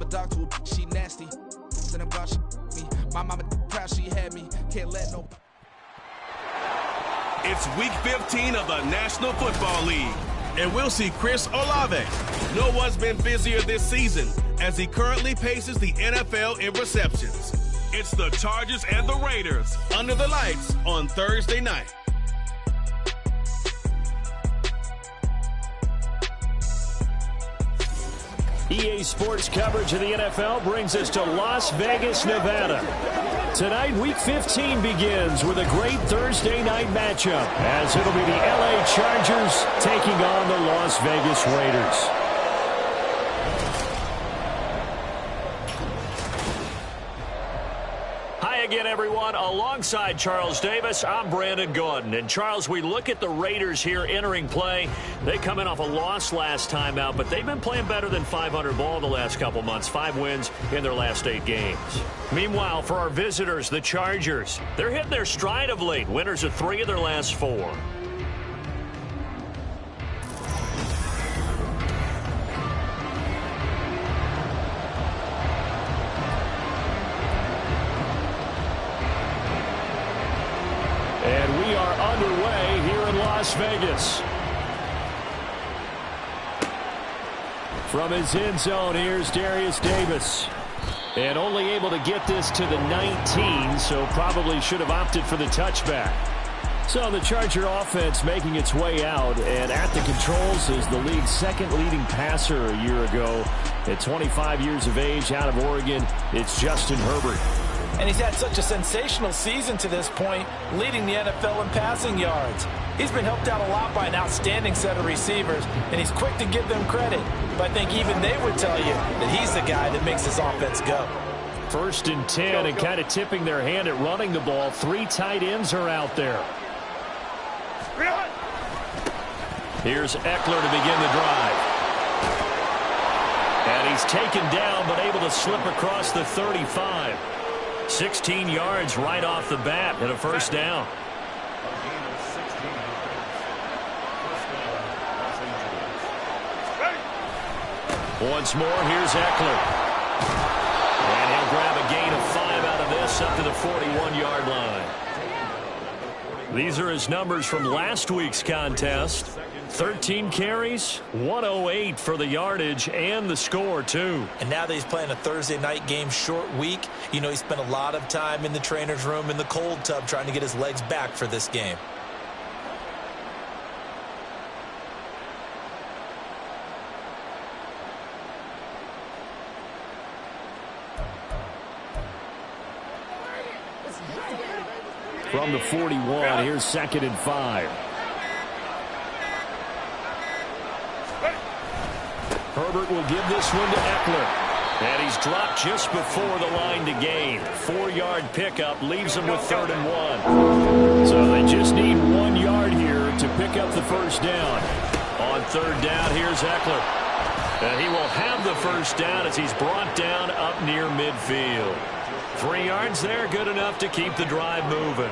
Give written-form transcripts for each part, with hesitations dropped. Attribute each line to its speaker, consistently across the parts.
Speaker 1: dog to a she nasty. Send him God, she me. My mama proud she had me. Can't let no.
Speaker 2: It's week 15 of the National Football League, and we'll see Chris Olave. No one's been busier this season as he currently paces the NFL in receptions. It's the Chargers and the Raiders under the lights on Thursday night.
Speaker 3: EA Sports coverage of the NFL brings us to Las Vegas, Nevada. Tonight, Week 15 begins with a great Thursday night matchup, as it'll be the LA Chargers taking on the Las Vegas Raiders. Hi again, everyone. Alongside Charles Davis, I'm Brandon Gordon. And Charles, we look at the Raiders here entering play. They come in off a loss last time out, but they've been playing better than 500 ball the last couple months. 5 wins in their last 8 games. Meanwhile, for our visitors, the Chargers, they're hitting their stride of late. Winners of 3 of their last 4. And we are underway here in Las Vegas. From his end zone, here's Darius Davis. And only able to get this to the 19, so probably should have opted for the touchback. So the Charger offense making its way out, and at the controls is the league's second leading passer a year ago. At 25 years of age, out of Oregon, it's Justin Herbert.
Speaker 4: And he's had such a sensational season to this point, leading the NFL in passing yards. He's been helped out a lot by an outstanding set of receivers, and he's quick to give them credit. But I think even they would tell you that he's the guy that makes this offense go.
Speaker 3: 1st and 10, and kind of tipping their hand at running the ball. 3 tight ends are out there. Here's Eckler to begin the drive. And he's taken down, but able to slip across the 35. 16 yards right off the bat and a first down. Once more, here's Eckler. And he'll grab a gain of 5 out of this up to the 41-yard line. These are his numbers from last week's contest. 13 carries, 108 for the yardage and the score, too.
Speaker 4: And now that he's playing a Thursday night game, short week, you know he spent a lot of time in the trainer's room in the cold tub trying to get his legs back for this game.
Speaker 3: From the 41, here's 2nd and 5. Herbert will give this one to Eckler. And he's dropped just before the line to gain. 4-yard pickup leaves him with 3rd and 1. So they just need 1 yard here to pick up the first down. On 3rd down, here's Eckler. And he will have the first down as he's brought down up near midfield. 3 yards there, good enough to keep the drive moving.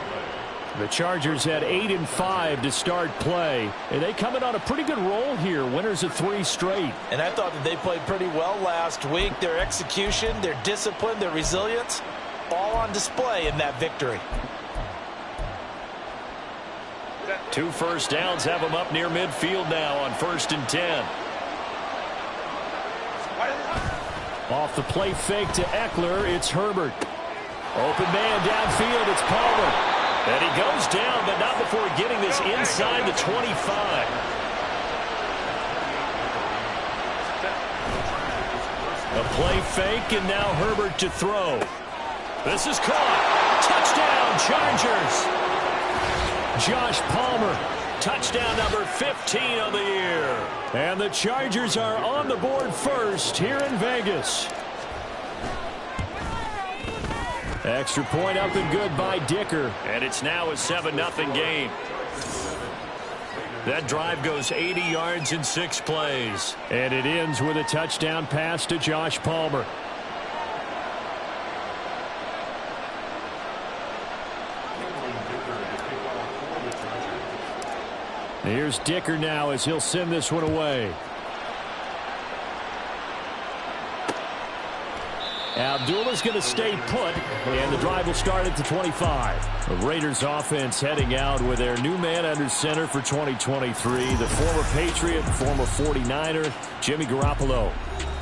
Speaker 3: The Chargers had 8 and 5 to start play, and they come in on a pretty good roll here, winners of 3 straight.
Speaker 4: And I thought that they played pretty well last week. Their execution, their discipline, their resilience, all on display in that victory.
Speaker 3: 2 first downs have them up near midfield now on 1st and 10. Off the play fake to Eckler, it's Herbert. Open man downfield, it's Palmer. And he goes down, but not before getting this inside the 25. A play fake, and now Herbert to throw. This is caught. Touchdown, Chargers. Josh Palmer, touchdown number 15 of the year. And the Chargers are on the board first here in Vegas. Extra point up and good by Dicker. And it's now a 7-0 game. That drive goes 80 yards in 6 plays. And it ends with a touchdown pass to Josh Palmer. Here's Dicker now as he'll send this one away. Abdullah's going to stay put, and the drive will start at the 25. The Raiders offense heading out with their new man under center for 2023, the former Patriot, former 49er, Jimmy Garoppolo.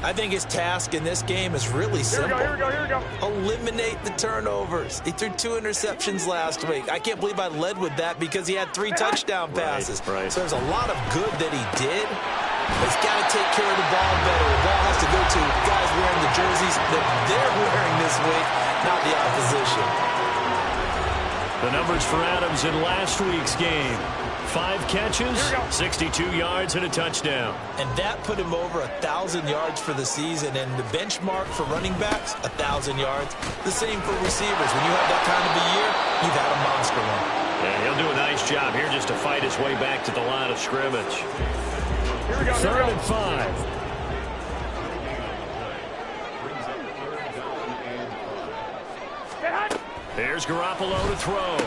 Speaker 4: I think his task in this game is really simple. Here we go. Eliminate the turnovers. He threw 2 interceptions last week. I can't believe I led with that because he had 3 touchdown passes.
Speaker 3: Right.
Speaker 4: So there's a lot of good that he did. But he's got to take care of the ball better. The ball has to go to guys wearing the jerseys that they're wearing this week, not the opposition.
Speaker 3: The numbers for Adams in last week's game. 5 catches, 62 yards, and a touchdown.
Speaker 4: And that put him over 1,000 yards for the season. And the benchmark for running backs, 1,000 yards. The same for receivers. When you have that kind of a year, you've had a monster one.
Speaker 3: And he'll do a nice job here just to fight his way back to the line of scrimmage.
Speaker 5: Here we go.
Speaker 3: 3rd and 5. There's Garoppolo to throw.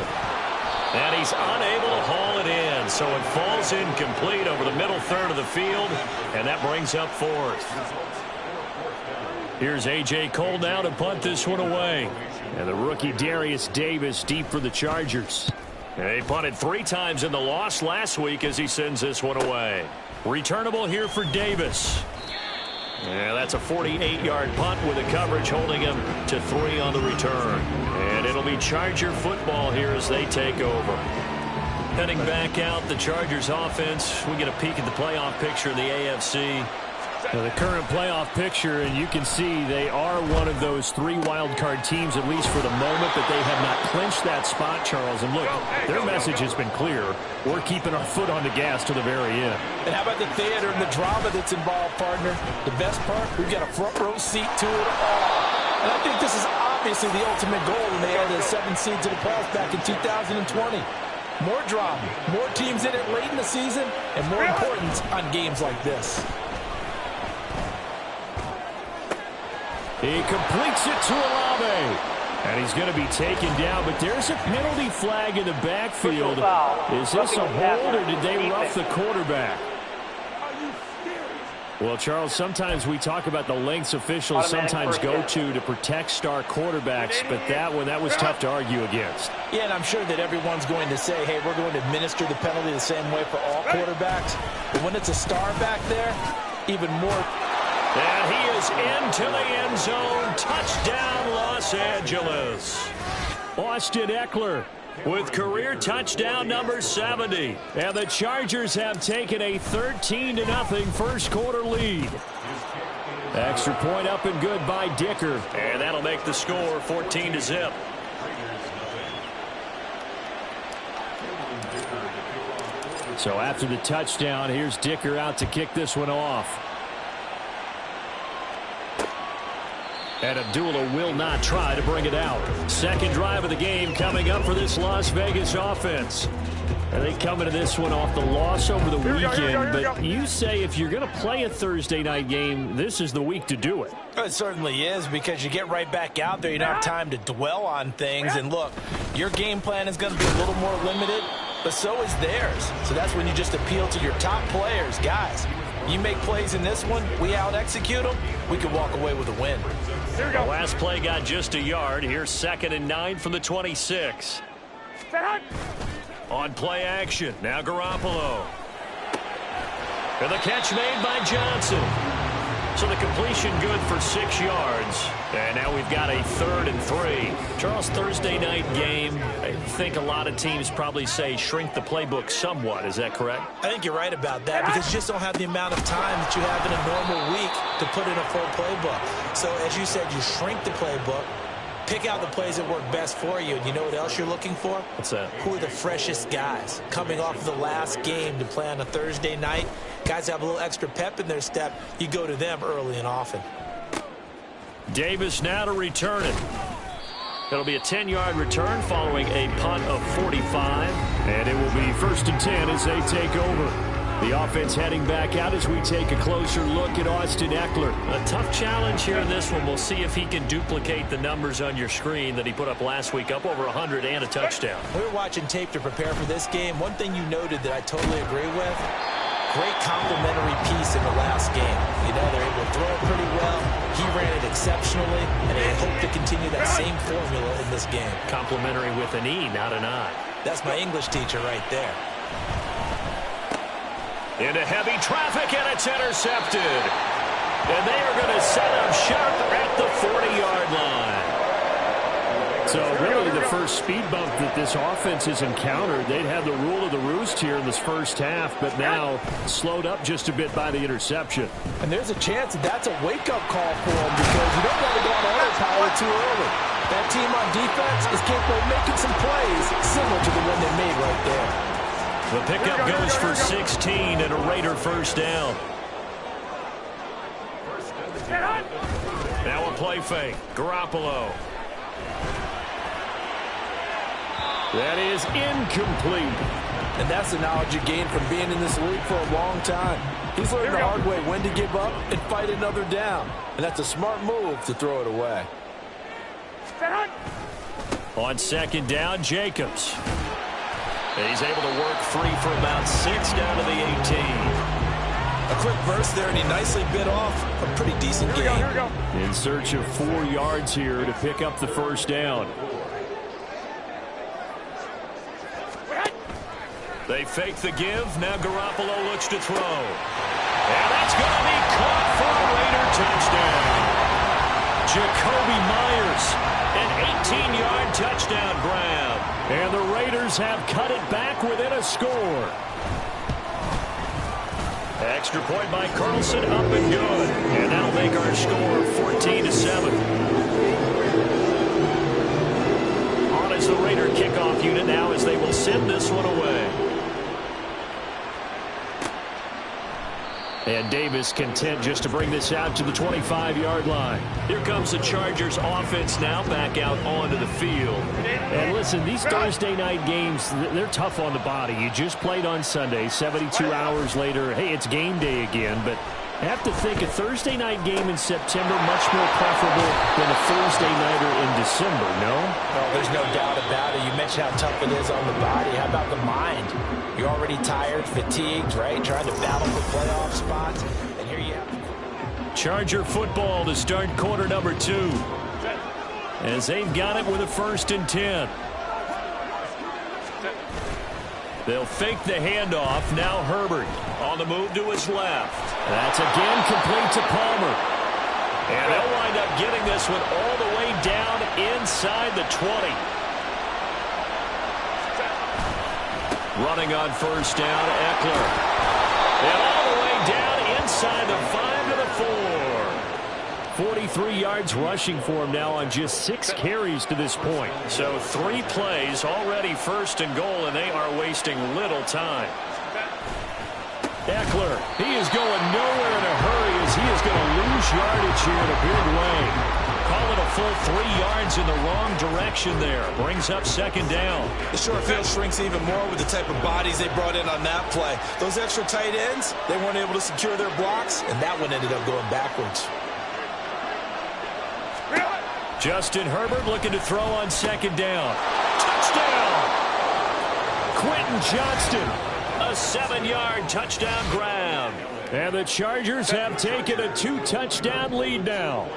Speaker 3: And he's unable to haul it in. So it falls incomplete over the middle third of the field. And that brings up 4th. Here's A.J. Cole now to punt this one away. And the rookie Darius Davis deep for the Chargers. And he punted 3 times in the loss last week as he sends this one away. Returnable here for Davis. Yeah, that's a 48-yard punt with the coverage holding him to 3 on the return. And it'll be Charger football here as they take over. Heading back out, the Chargers offense. We get a peek at the playoff picture in the AFC. Now, the current playoff picture, and you can see they are one of those 3 wild-card teams, at least for the moment, but they have not clinched that spot, Charles. And look, their message has been clear. We're keeping our foot on the gas to the very end.
Speaker 4: And how about the theater and the drama that's involved, partner? The best part, we've got a front-row seat to it all. And I think this is obviously the ultimate goal when they added a 7th seed to the playoffs back in 2020. More drama, more teams in it late in the season, and more importance on games like this.
Speaker 3: He completes it to Olave. And he's going to be taken down, but there's a penalty flag in the backfield. Is this a hold, or did they rough the quarterback? Well, Charles, sometimes we talk about the lengths officials sometimes go to protect star quarterbacks, but that was tough to argue against.
Speaker 4: Yeah, and I'm sure that everyone's going to say, hey, we're going to administer the penalty the same way for all quarterbacks. But when it's a star back there, even more.
Speaker 3: And he is into the end zone. Touchdown, Los Angeles. Austin Eckler with career touchdown number 70. And the Chargers have taken a 13-0 first quarter lead. Extra point up and good by Dicker. And that'll make the score 14-0. So after the touchdown, here's Dicker out to kick this one off. And Abdullah will not try to bring it out. Second drive of the game coming up for this Las Vegas offense. And they come into this one off the loss over the weekend. But you say if you're going to play a Thursday night game, this is the week to do it.
Speaker 4: It certainly is, because you get right back out there. You don't have time to dwell on things. And look, your game plan is going to be a little more limited, but so is theirs. So that's when you just appeal to your top players. Guys, you make plays in this one, we out-execute them, we can walk away with a win.
Speaker 3: The last play got just a yard. Here's 2nd and 9 from the 26. On play action, now Garoppolo. And the catch made by Johnson. So the completion good for 6 yards. And now we've got a 3rd and 3. Charles, Thursday night game, I think a lot of teams probably say shrink the playbook somewhat. Is that correct?
Speaker 4: I think you're right about that, because you just don't have the amount of time that you have in a normal week to put in a full playbook. So as you said, you shrink the playbook, pick out the plays that work best for you. And you know what else you're looking for?
Speaker 3: What's that?
Speaker 4: Who are the freshest guys coming off of the last game to play on a Thursday night? Guys have a little extra pep in their step. You go to them early and often.
Speaker 3: Davis now to return it. It'll be a 10-yard return following a punt of 45. And it will be 1st and 10 as they take over. The offense heading back out as we take a closer look at Austin Eckler. A tough challenge here in this one. We'll see if he can duplicate the numbers on your screen that he put up last week, up over 100 and a touchdown.
Speaker 4: We were watching tape to prepare for this game. One thing you noted that I totally agree with, great complementary piece in the last game. You know, they're able to throw it pretty well. He ran it exceptionally, and they hope to continue that same formula in this game.
Speaker 3: Complimentary with an E, not an I.
Speaker 4: That's my English teacher right there.
Speaker 3: Into heavy traffic, and it's intercepted. And they are going to set up shop at the 40-yard line. So really the first speed bump that this offense has encountered, they'd had the rule of the roost here in this first half, but now slowed up just a bit by the interception.
Speaker 4: And there's a chance that that's a wake-up call for them because you don't want to go on autopilot too early. That team on defense is capable of making some plays similar to the one they made right there.
Speaker 3: The pickup goes for 16 and a Raider first down. Now a play fake. Garoppolo. That is incomplete.
Speaker 4: And that's the knowledge you gain from being in this league for a long time. He's learned the hard way when to give up and fight another down. And that's a smart move to throw it away.
Speaker 3: On second down, Jacobs. He's able to work free for about 6 down to the 18.
Speaker 4: A quick burst there, and he nicely bit off a pretty decent game.
Speaker 3: In search of 4 yards here to pick up the first down. They fake the give. Now Garoppolo looks to throw. And that's going to be caught for a Raider touchdown. Jacoby Myers, an 18-yard touchdown grab. And the Raiders have cut it back within a score. Extra point by Carlson, up and good. And that'll make our score 14-7. On is the Raider kickoff unit now as they will send this one away. And Davis content just to bring this out to the 25-yard line. Here comes the Chargers offense now back out onto the field. And listen, these Thursday night games, they're tough on the body. You just played on Sunday, 72 hours later. Hey, it's game day again, but I have to think a Thursday night game in September much more preferable than a Thursday nighter in December, no?
Speaker 4: Oh, there's no doubt about it. You mentioned how tough it is on the body. How about the mind? You're already tired, fatigued, right? Trying to battle for playoff spots. And here you have
Speaker 3: Charger football to start quarter number 2. As they've got it with a 1st and 10. They'll fake the handoff. Now Herbert on the move to his left. That's again complete to Palmer. And they'll wind up getting this one all the way down inside the 20. Running on first down, Eckler. And all the way down inside the 5 to the 4. 43 yards rushing for him now on just 6 carries to this point. So 3 plays, already 1st and goal, and they are wasting little time. Eckler, he is going nowhere in a hurry as he is going to lose yardage here in a big way. Call it a full 3 yards in the wrong direction there. Brings up 2nd down.
Speaker 4: The short field shrinks even more with the type of bodies they brought in on that play. Those extra tight ends, they weren't able to secure their blocks, and that one ended up going backwards.
Speaker 3: Justin Herbert looking to throw on 2nd down. Touchdown! Quentin Johnston, a 7-yard touchdown grab. And the Chargers have taken a 2-touchdown lead now.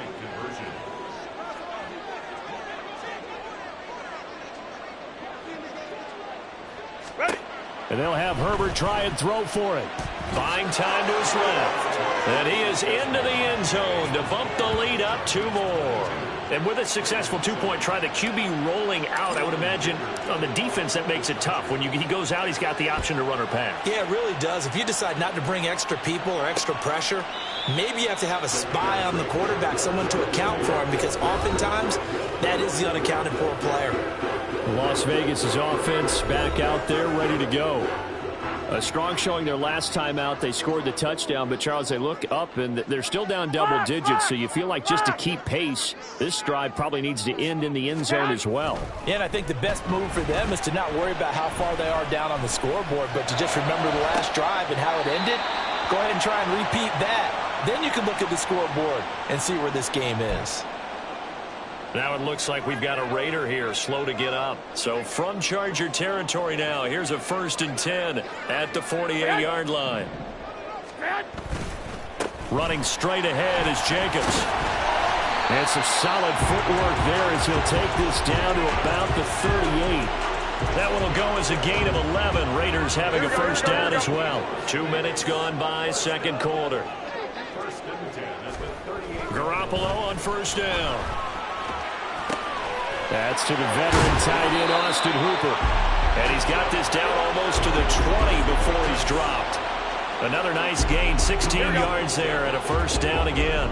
Speaker 3: And they'll have Herbert try and throw for it. Buying time to his left. And he is into the end zone to bump the lead up 2 more. And with a successful 2-point try, the QB rolling out, I would imagine on the defense that makes it tough. When he goes out, he's got the option to run or pass.
Speaker 4: Yeah, it really does. If you decide not to bring extra people or extra pressure, maybe you have to have a spy on the quarterback, someone to account for him, because oftentimes that is the unaccounted for player.
Speaker 3: Las Vegas' offense back out there ready to go. A strong showing their last time out. They scored the touchdown, but Charles, they look up and they're still down double digits, so you feel like just to keep pace, this drive probably needs to end in the end zone as well.
Speaker 4: Yeah, and I think the best move for them is to not worry about how far they are down on the scoreboard, but to just remember the last drive and how it ended. Go ahead and try and repeat that. Then you can look at the scoreboard and see where this game is.
Speaker 3: Now it looks like we've got a Raider here, slow to get up. So from Charger territory now, here's a 1st and 10 at the 48-yard line. Running straight ahead is Jacobs. And some solid footwork there as he'll take this down to about the 38. That one will go as a gain of 11. Raiders having a first down as well. 2 minutes gone by, second quarter. Garoppolo on first down. That's to the veteran tight end, Austin Hooper. And he's got this down almost to the 20 before he's dropped. Another nice gain, 16 yards there and a first down again.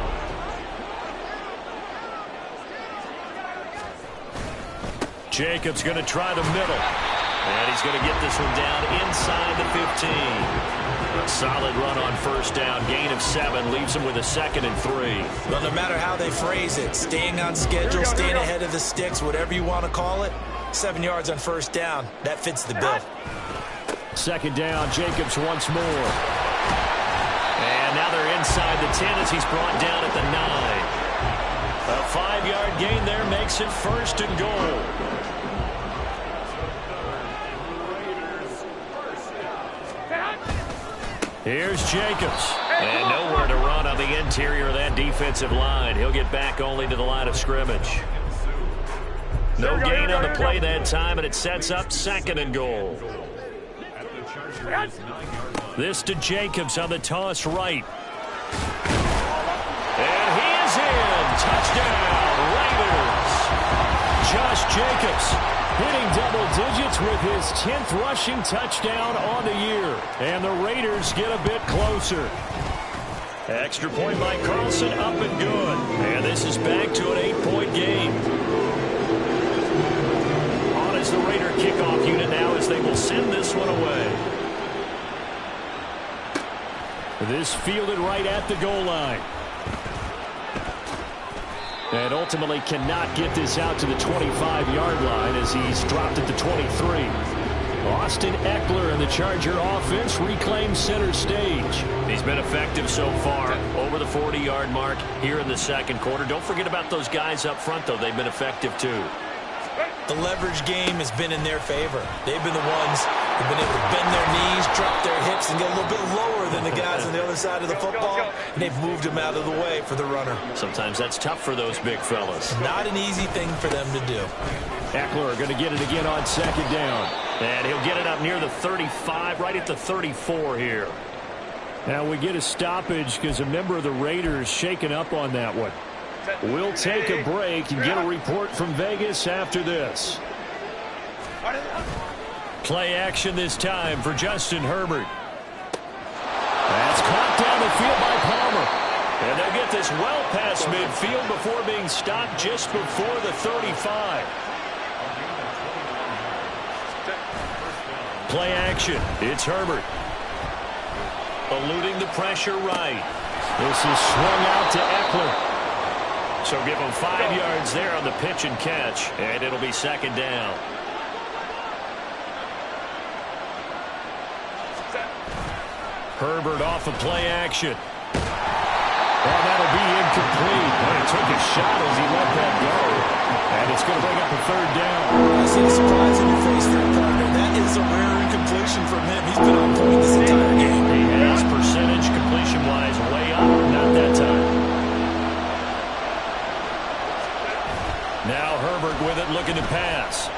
Speaker 3: Jacobs going to try the middle. And he's going to get this one down inside the 15. A solid run on first down. Gain of 7 leaves him with a 2nd and 3.
Speaker 4: Well, no matter how they phrase it, staying on schedule, staying ahead of the sticks, whatever you want to call it, 7 yards on first down. That fits the bill.
Speaker 3: Second down, Jacobs once more. And now they're inside the 10 as he's brought down at the 9. A 5-yard gain there makes it first and goal. Here's Jacobs. And nowhere to run on the interior of that defensive line. He'll get back only to the line of scrimmage. No gain on the play that time, and it sets up 2nd and goal. This to Jacobs on the toss right. And he is in. Touchdown, Raiders. Josh Jacobs hitting double digits with his 10th rushing touchdown on the year. And the Raiders get a bit closer. Extra point by Carlson, up and good. And this is back to an 8-point game. On is the Raider kickoff unit now as they will send this one away. This fielded right at the goal line. And ultimately cannot get this out to the 25-yard line as he's dropped at the 23. Austin Eckler and the Charger offense reclaim center stage. He's been effective so far over the 40-yard mark here in the second quarter. Don't forget about those guys up front, though. They've been effective, too.
Speaker 4: The leverage game has been in their favor. They've been the ones who've been able to bend their knees, drop their hips, and get a little bit lower than the guys on the other side of the football, and they've moved them out of the way for the runner.
Speaker 3: Sometimes that's tough for those big fellas.
Speaker 4: Not an easy thing for them to do.
Speaker 3: Eckler going to get it again on second down. And he'll get it up near the 35, right at the 34 here. Now we get a stoppage because a member of the Raiders shaken up on that one. We'll take a break and get a report from Vegas after this. Play action this time for Justin Herbert. That's caught down the field by Palmer. And they'll get this well past midfield before being stopped just before the 35. Play action. It's Herbert. Eluding the pressure right. This is swung out to Eckler. So give him 5 yards there on the pitch and catch, and it'll be second down. Herbert off of play action. And that'll be incomplete. But he took a shot as he let that go. And it's going to bring up a third down.
Speaker 4: I see the surprise in your face there, partner. That is a rare incompletion from him. He's been on point this entire game.
Speaker 3: He has percentage completion-wise way up. Not that time. Now Herbert with it, looking to pass.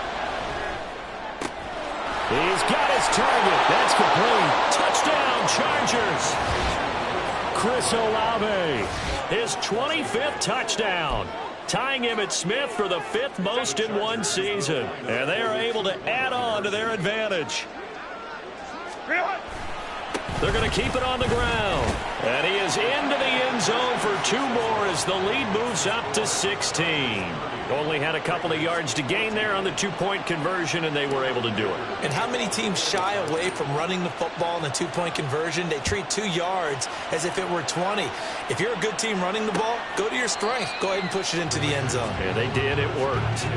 Speaker 3: He's got his target. That's complete. Touchdown, Chargers. Chris Olave, his 25th touchdown, tying Emmitt Smith for the 5th most in one season. And they are able to add on to their advantage. They're going to keep it on the ground. And he is into the end zone for 2 more as the lead moves up to 16. Only had a couple of yards to gain there on the 2-point conversion, and they were able to do it.
Speaker 4: And how many teams shy away from running the football in a 2-point conversion? They treat 2 yards as if it were 20. If you're a good team running the ball, go to your strength. Go ahead and push it into the end zone.
Speaker 3: Yeah, they did. It worked.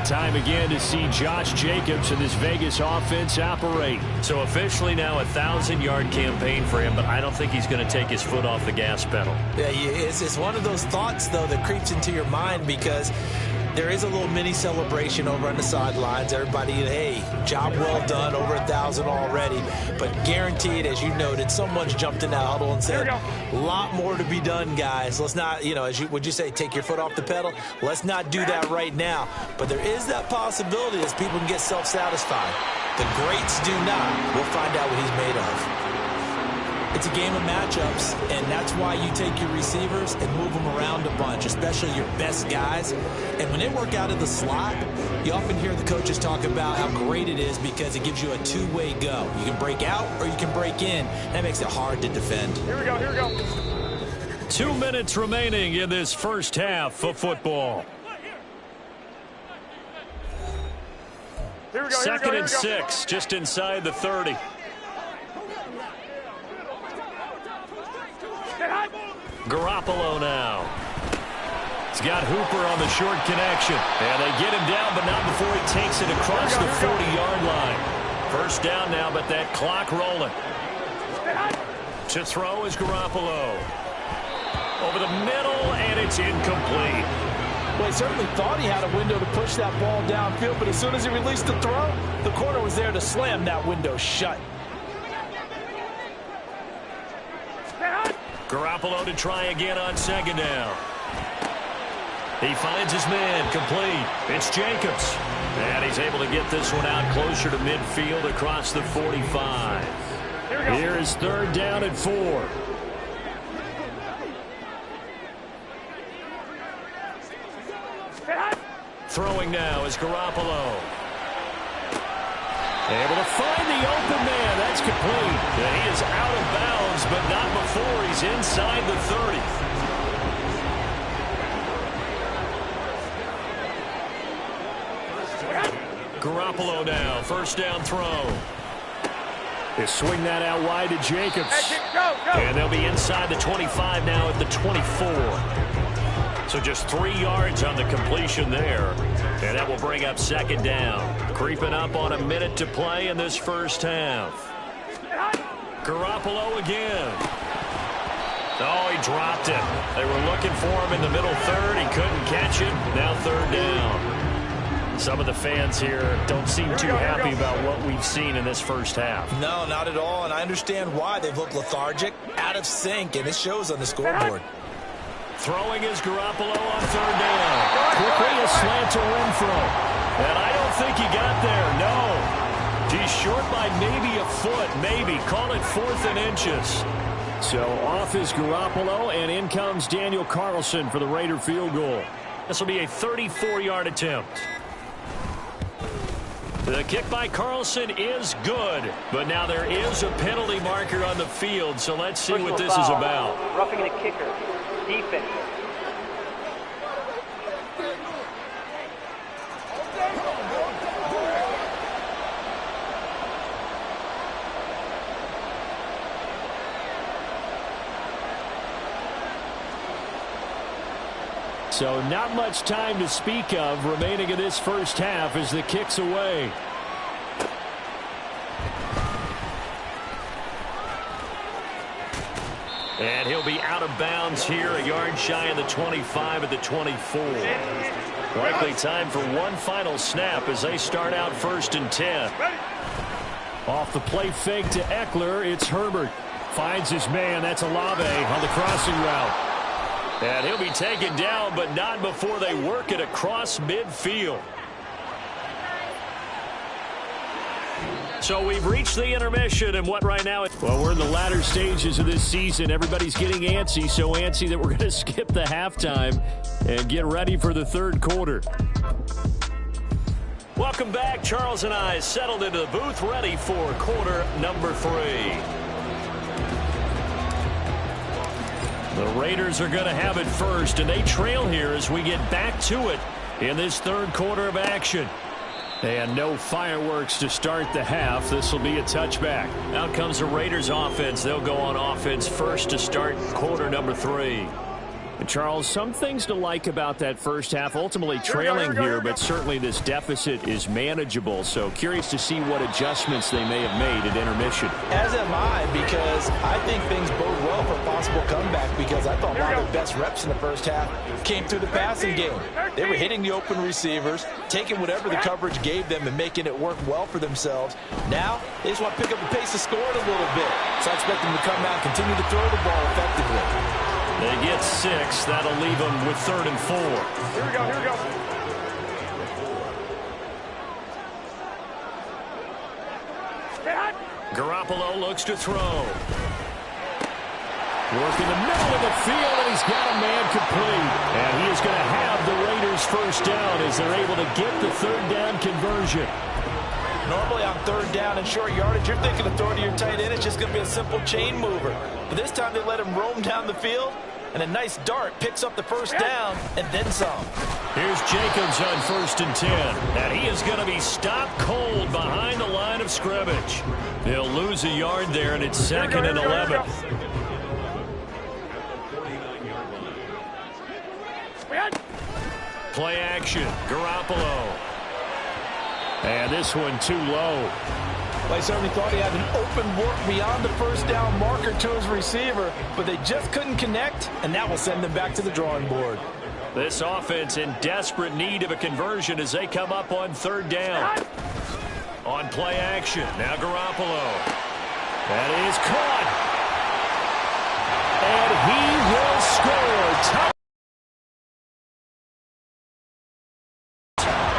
Speaker 3: Time again to see Josh Jacobs and this Vegas offense operate. So officially now a 1,000-yard campaign for him, but I don't think he's going to take his foot off the gas pedal.
Speaker 4: Yeah, it's one of those thoughts, though, that creeps into your mind because there is a little mini celebration over on the sidelines. Everybody, hey, job well done, over 1,000 already. But guaranteed, as you noted, someone's jumped in that huddle and said, a lot more to be done, guys. Let's not, would you say, take your foot off the pedal? Let's not do that right now. But there is that possibility as people can get self-satisfied. The greats do not. We'll find out what he's made of. It's a game of matchups, and that's why you take your receivers and move them around a bunch, especially your best guys. And when they work out of the slot, you often hear the coaches talk about how great it is because it gives you a two-way go. You can break out or you can break in. That makes it hard to defend.
Speaker 5: Here we go.
Speaker 3: 2 minutes remaining in this first half of football. Second and 6, just inside the 30. Garoppolo now. He's got Hooper on the short connection. And they get him down, but not before he takes it across the 40-yard line. First down now, but that clock rolling. To throw is Garoppolo. Over the middle, and it's incomplete.
Speaker 4: Well, he certainly thought he had a window to push that ball downfield, but as soon as he released the throw, the corner was there to slam that window shut.
Speaker 3: Garoppolo to try again on second down. He finds his man, complete. It's Jacobs. And he's able to get this one out closer to midfield across the 45. Here is third down and 4. Throwing now is Garoppolo. Able to find the open man. That's complete. And he is out of bounds, but not before he's inside the 30. Garoppolo now. First down throw. They swing that out wide to Jacobs. And they'll be inside the 25 now at the 24. So just 3 yards on the completion there. And that will bring up second down. Creeping up on a minute to play in this first half. Garoppolo again. Oh, he dropped it. They were looking for him in the middle third. He couldn't catch it. Now third down. Some of the fans here don't seem too happy about what we've seen in this first half.
Speaker 4: No, not at all. And I understand why. They've looked lethargic, out of sync, and it shows on the scoreboard.
Speaker 3: Throwing is Garoppolo on third down. Quickly a slant to Renfro. And I don't think he got there. No. He's short by maybe a foot. Maybe. Call it 4th and inches. So off is Garoppolo, and in comes Daniel Carlson for the Raider field goal. This will be a 34-yard attempt. The kick by Carlson is good, but now there is a penalty marker on the field, so let's see what this is about.
Speaker 5: Roughing the kicker. Defense.
Speaker 3: So not much time to speak of remaining in this first half as the kick's away. And he'll be out of bounds here, a yard shy of the 25 at the 24. Likely time for one final snap as they start out 1st and 10. Off the play fake to Eckler, it's Herbert. Finds his man, that's Olave on the crossing route. And he'll be taken down, but not before they work it across midfield. So we've reached the intermission, and what right now? Well, we're in the latter stages of this season. Everybody's getting antsy, so antsy that we're going to skip the halftime and get ready for the third quarter. Welcome back. Charles and I settled into the booth, ready for quarter number 3. The Raiders are going to have it first, and they trail here as we get back to it in this third quarter of action. And no fireworks to start the half. This will be a touchback. Out comes the Raiders offense. They'll go on offense first to start quarter number 3. And Charles, some things to like about that first half. Ultimately trailing here, but certainly this deficit is manageable. So curious to see what adjustments they may have made at intermission.
Speaker 4: As am I, because I think things bode well for a possible comeback, because I thought a lot of their best reps in the first half came through the passing game. They were hitting the open receivers, taking whatever the coverage gave them and making it work well for themselves. Now, they just want to pick up the pace of scoring a little bit. So I expect them to come out and continue to throw the ball effectively.
Speaker 3: They get 6. That'll leave them with 3rd and 4.
Speaker 5: Here we go, here we go.
Speaker 3: Garoppolo looks to throw. Work in the middle of the field, and he's got a man complete. And he is going to have the Raiders first down as they're able to get the 3rd down conversion.
Speaker 4: Normally on 3rd down and short yardage, you're thinking of throwing to your tight end. It's just going to be a simple chain mover. But this time they let him roam down the field, and a nice dart picks up the first down and then some.
Speaker 3: Here's Jacobs on 1st and 10. And he is going to be stopped cold behind the line of scrimmage. They'll lose a yard there, and it's 2nd and 11. Play action. Garoppolo. And this one too low.
Speaker 4: I certainly thought he had an open work beyond the first down marker to his receiver, but they just couldn't connect, and that will send them back to the drawing board.
Speaker 3: This offense in desperate need of a conversion as they come up on 3rd down. On play action, now Garoppolo. That is caught. And he will score.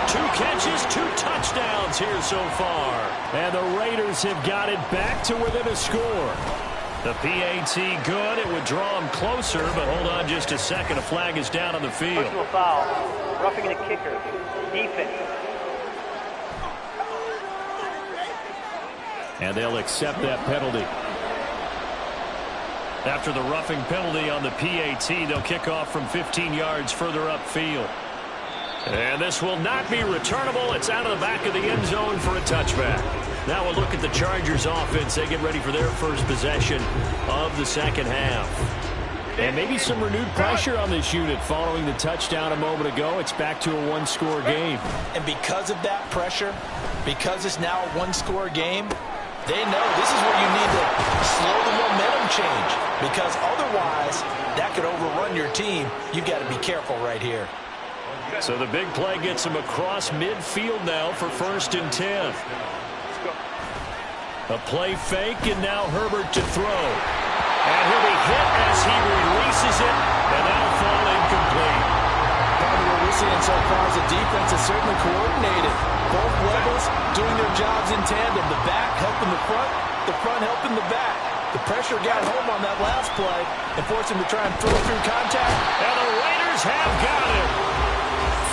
Speaker 3: 2 catches, 2 touchdowns here so far. And the Raiders have got it back to within a score. The PAT good. It would draw them closer, but hold on just a second. A flag is down on the field.
Speaker 5: Personal foul. Roughing the kicker. EFED.
Speaker 3: And they'll accept that penalty. After the roughing penalty on the PAT, they'll kick off from 15 yards further upfield. And this will not be returnable. It's out of the back of the end zone for a touchback. Now we'll look at the Chargers offense. They get ready for their first possession of the second half. And maybe some renewed pressure on this unit following the touchdown a moment ago. It's back to a 1-score game.
Speaker 4: And because of that pressure, because it's now a 1-score game, they know this is where you need to slow the momentum change, because otherwise that could overrun your team. You've got to be careful right here.
Speaker 3: So the big play gets him across midfield now for 1st and 10. A play fake, and now Herbert to throw. And he'll be hit as he releases it, and that'll fall incomplete.
Speaker 4: Part of what we're seeing so far is the defense is certainly coordinated. Both levels doing their jobs in tandem. The back helping the front helping the back. The pressure got home on that last play and forced him to try and throw through contact.
Speaker 3: And the Raiders have got it.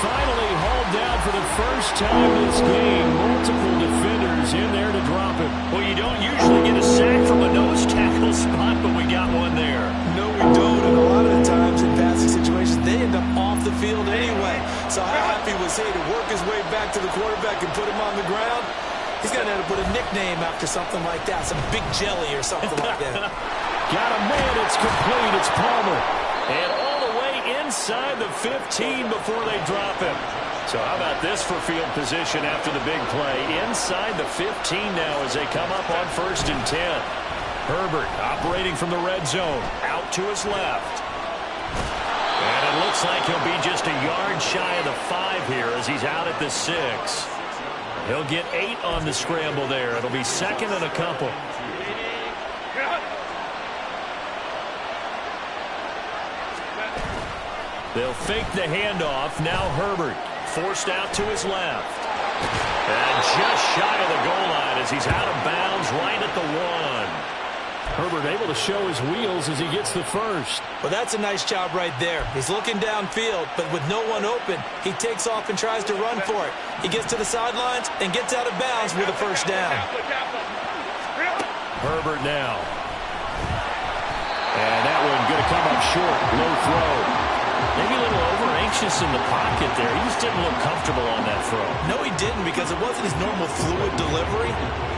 Speaker 3: Finally hauled down for the first time this game. Multiple defenders in there to drop it. Well, you don't usually get a sack from a nose tackle spot, but we got one there.
Speaker 4: No, we don't. And a lot of the times in passing situations, they end up off the field anyway. So how happy was he to work his way back to the quarterback and put him on the ground? He's going to have to put a nickname after something like that, some Big Jelly or something like that.
Speaker 3: Got a man. It's complete. It's Palmer. And all the way inside the 15 before they drop him. So how about this for field position after the big play? Inside the 15 now as they come up on 1st and 10. Herbert operating from the red zone. Out to his left. And it looks like he'll be just a yard shy of the 5 here as he's out at the 6. He'll get 8 on the scramble there. It'll be 2nd and a couple. They'll fake the handoff. Now Herbert forced out to his left. And just shy of the goal line as he's out of bounds right at the 1. Herbert able to show his wheels as he gets the first.
Speaker 4: Well, that's a nice job right there. He's looking downfield, but with no one open, he takes off and tries to run for it. He gets to the sidelines and gets out of bounds with a first down.
Speaker 3: Herbert now. And that one going to come up short. Low throw. Maybe a little over-anxious in the pocket there. He just didn't look comfortable on that throw.
Speaker 4: No, he didn't, because it wasn't his normal fluid delivery.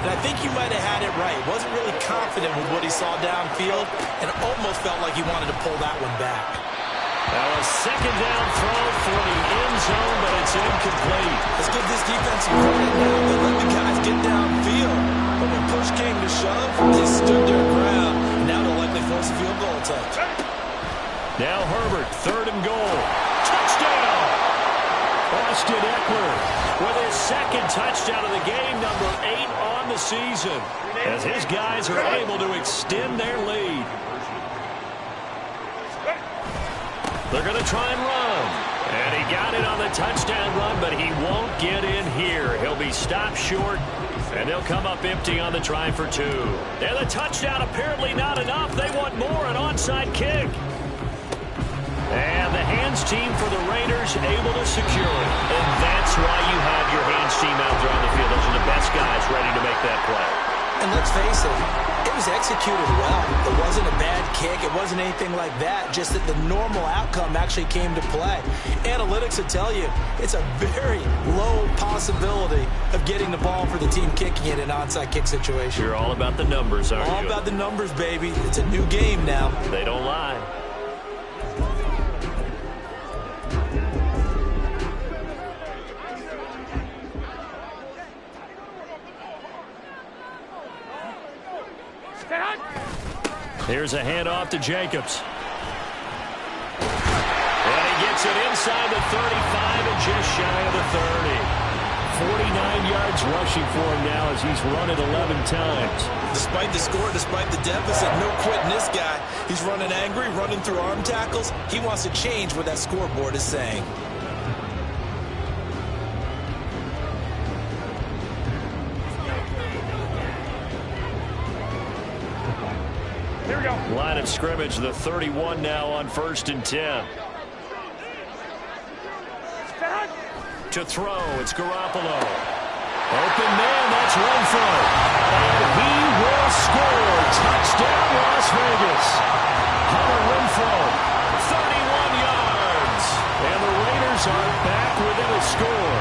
Speaker 4: And I think you might have had it right. Wasn't really confident with what he saw downfield and almost felt like he wanted to pull that one back.
Speaker 3: Now a second down throw for the end zone, but it's incomplete.
Speaker 4: Let's give this defense some credit now. They let the guys get downfield. But when push came to shove, they stood their ground. Now they'll likely force a field goal attempt.
Speaker 3: Now Herbert, 3rd and goal. Touchdown! Austin Eckler with his second touchdown of the game, number 8 on the season, as his guys are able to extend their lead. They're going to try and run. And he got it on the touchdown run, but he won't get in here. He'll be stopped short, and they'll come up empty on the try for 2. And the touchdown apparently not enough. They want more, an onside kick. And the hands team for the Raiders able to secure it. And that's why you have your hands team out there on the field. Those are the best guys ready to make that play.
Speaker 4: And let's face it was executed well. It wasn't a bad kick. It wasn't anything like that. Just that the normal outcome actually came to play. Analytics will tell you it's a very low possibility of getting the ball for the team kicking it in an onside kick situation.
Speaker 3: You're all about the numbers, aren't you?
Speaker 4: All about the numbers, baby. It's a new game now.
Speaker 3: They don't lie. Here's a handoff to Jacobs. And he gets it inside the 35 and just shy of the 30. 49 yards rushing for him now as he's run it 11 times.
Speaker 4: Despite the score, despite the deficit, no quitting this guy. He's running angry, running through arm tackles. He wants to change what that scoreboard is saying.
Speaker 3: Line of scrimmage, the 31 now on 1st and 10. To throw, it's Garoppolo. Open man, that's Renfro. And he will score. Touchdown, Las Vegas. Hunter Renfro, 31 yards. And the Raiders are back within a score.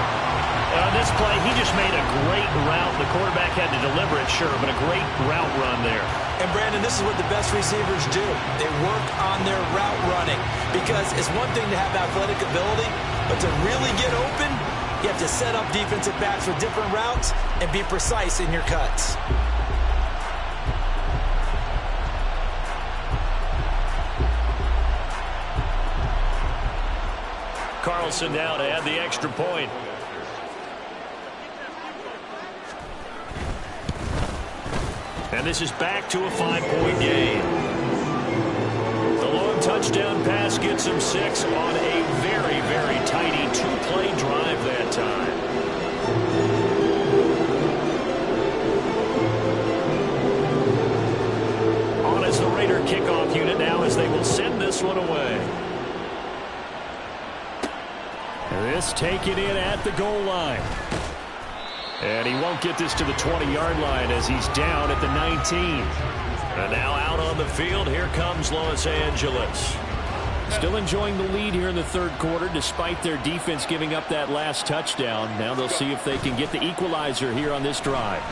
Speaker 3: On this play, he just made a great route. The quarterback had to deliver it, sure, but a great route run there.
Speaker 4: And, Brandon, this is what the best receivers do. They work on their route running. Because it's one thing to have athletic ability, but to really get open, you have to set up defensive backs for different routes and be precise in your cuts.
Speaker 3: Carlson now to add the extra point. And this is back to a 5-point game. The long touchdown pass gets him 6 on a very, very tidy 2-play drive that time. On as the Raider kickoff unit now as they will send this one away. This taken in at the goal line. And he won't get this to the 20-yard line as he's down at the 19. And now out on the field, here comes Los Angeles. Still enjoying the lead here in the 3rd quarter despite their defense giving up that last touchdown. Now they'll see if they can get the equalizer here on this drive.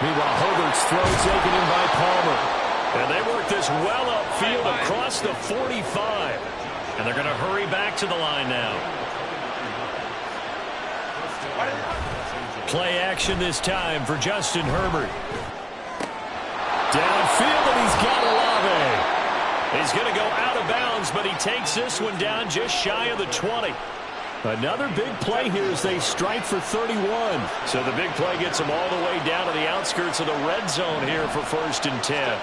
Speaker 3: Meanwhile, Herbert's throw taken in by Palmer. And they work this well upfield across the 45. And they're going to hurry back to the line now. Play action this time for Justin Herbert. Downfield, and he's got Olave. He's going to go out of bounds, but he takes this one down just shy of the 20. Another big play here as they strike for 31. So the big play gets them all the way down to the outskirts of the red zone here for 1st and 10.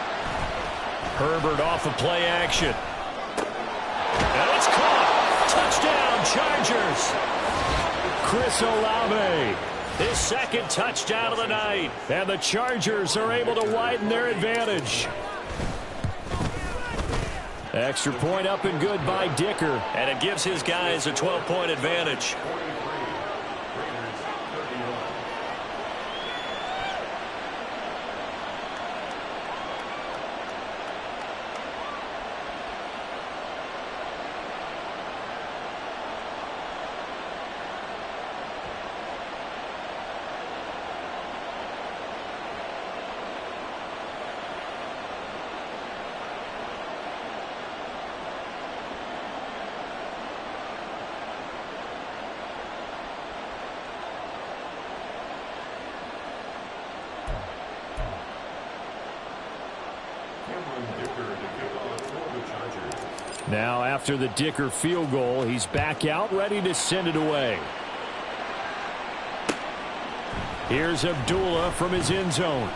Speaker 3: Herbert off of play action. And it's caught. Touchdown, Chargers. Chris Olave, his 2nd touchdown of the night. And the Chargers are able to widen their advantage. Extra point up and good by Dicker. And it gives his guys a 12-point advantage. Now after the Dicker field goal, he's back out ready to send it away. Here's Abdullah from his end zone.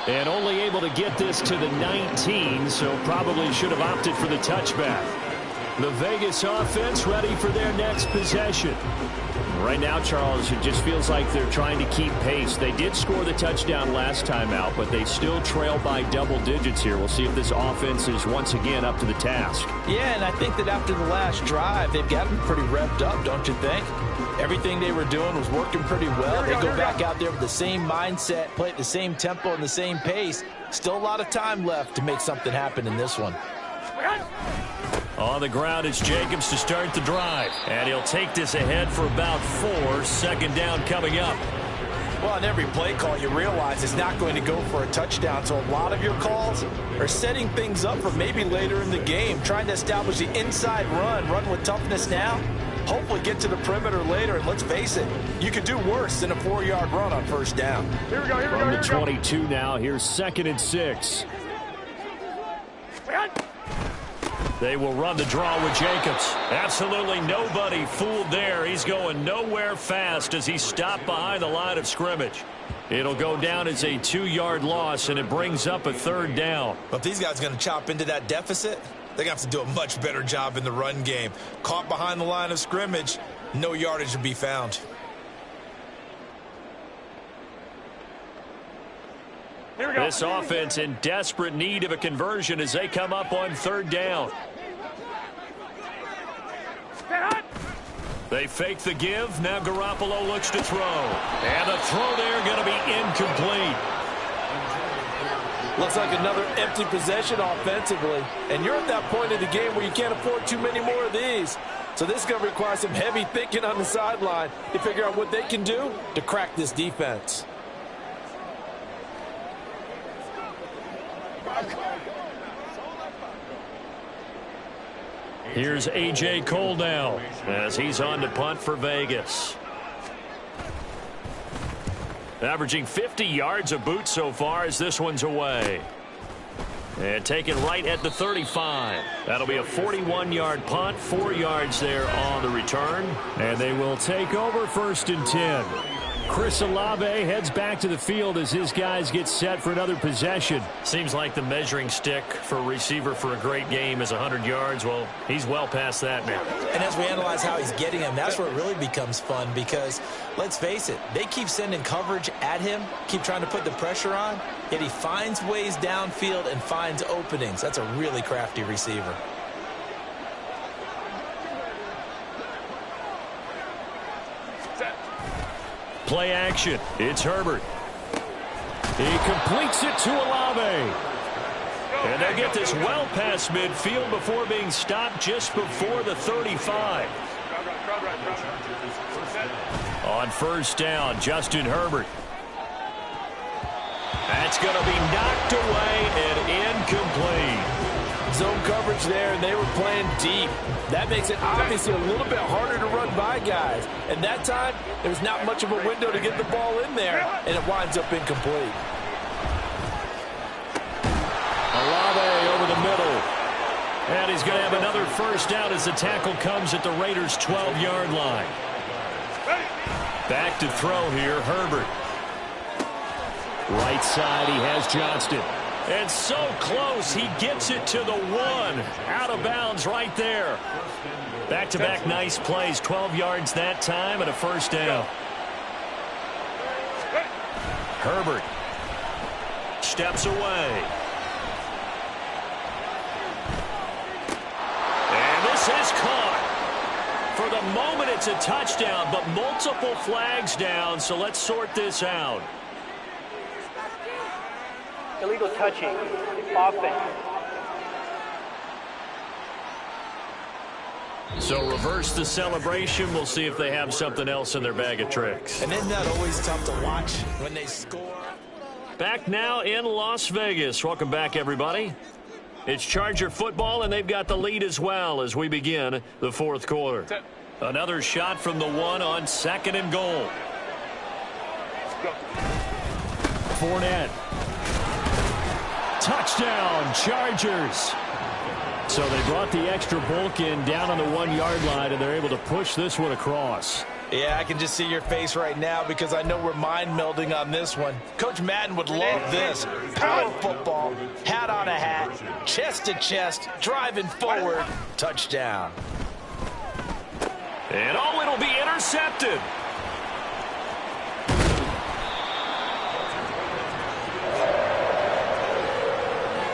Speaker 3: And only able to get this to the 19, so probably should have opted for the touchback. The Vegas offense ready for their next possession. Right now, Charles, it just feels like they're trying to keep pace. They did score the touchdown last time out, but they still trail by double digits here. We'll see if this offense is once again up to the task.
Speaker 4: Yeah, and I think that after the last drive, they've got them pretty revved up, don't you think? Everything they were doing was working pretty well. They go back out there with the same mindset, play at the same tempo and the same pace. Still a lot of time left to make something happen in this one.
Speaker 3: On the ground is Jacobs to start the drive. And he'll take this ahead for about 4. Second down coming up.
Speaker 4: Well, on every play call, you realize it's not going to go for a touchdown. So a lot of your calls are setting things up for maybe later in the game, trying to establish the inside run with toughness now. Hopefully get to the perimeter later, and let's face it, you could do worse than a 4-yard run on first down.
Speaker 3: Here we go, From the 22 now, here's 2nd and 6. They will run the draw with Jacobs. Absolutely nobody fooled there. He's going nowhere fast as he stopped behind the line of scrimmage. It'll go down as a 2-yard loss, and it brings up a 3rd down.
Speaker 4: But if these guys are going to chop into that deficit, they're going to have to do a much better job in the run game. Caught behind the line of scrimmage, no yardage to be found.
Speaker 3: This offense in desperate need of a conversion as they come up on 3rd down. They fake the give. Now Garoppolo looks to throw. And the throw there going to be incomplete.
Speaker 4: Looks like another empty possession offensively. And you're at that point in the game where you can't afford too many more of these. So this is going to require some heavy thinking on the sideline to figure out what they can do to crack this defense.
Speaker 3: Here's A.J. Cole now as he's on to punt for Vegas. Averaging 50 yards a boot so far as this one's away. And taken right at the 35. That'll be a 41-yard punt, 4 yards there on the return. And they will take over 1st and 10. Chris Olave heads back to the field as his guys get set for another possession. Seems like the measuring stick for a receiver for a great game is 100 yards. Well, he's well past that now.
Speaker 4: And as we analyze how he's getting him, that's where it really becomes fun because, let's face it, they keep sending coverage at him, keep trying to put the pressure on, yet he finds ways downfield and finds openings. That's a really crafty receiver.
Speaker 3: Play action. It's Herbert. He completes it to Olave. And they get this well past midfield before being stopped just before the 35. On 1st down, Justin Herbert. That's going to be knocked away and incomplete.
Speaker 4: Zone coverage there, and they were playing deep. That makes it obviously a little bit harder to run by guys. And that time, there was not much of a window to get the ball in there, and it winds up incomplete.
Speaker 3: Olave over the middle. And he's going to have another 1st down as the tackle comes at the Raiders' 12-yard line. Back to throw here, Herbert. Right side, he has Johnston. And so close, he gets it to the 1. Out of bounds right there. Back-to-back nice plays. 12 yards that time and a 1st down. Herbert steps away. And this is caught. For the moment, it's a touchdown, but multiple flags down, so let's sort this out.
Speaker 5: Illegal touching, offense.
Speaker 3: So reverse the celebration. We'll see if they have something else in their bag of tricks.
Speaker 4: And isn't that always tough to watch when they score?
Speaker 3: Back now in Las Vegas. Welcome back, everybody. It's Charger football, and they've got the lead as well as we begin the 4th quarter. Another shot from the 1 on 2nd and goal. Fournette. Touchdown, Chargers. So they brought the extra bulk in down on the 1-yard line, and they're able to push this one across.
Speaker 4: Yeah, I can just see your face right now because I know we're mind melding on this one. Coach Madden would love this. Power football, hat on a hat, chest to chest, driving forward, touchdown.
Speaker 3: And it'll be intercepted.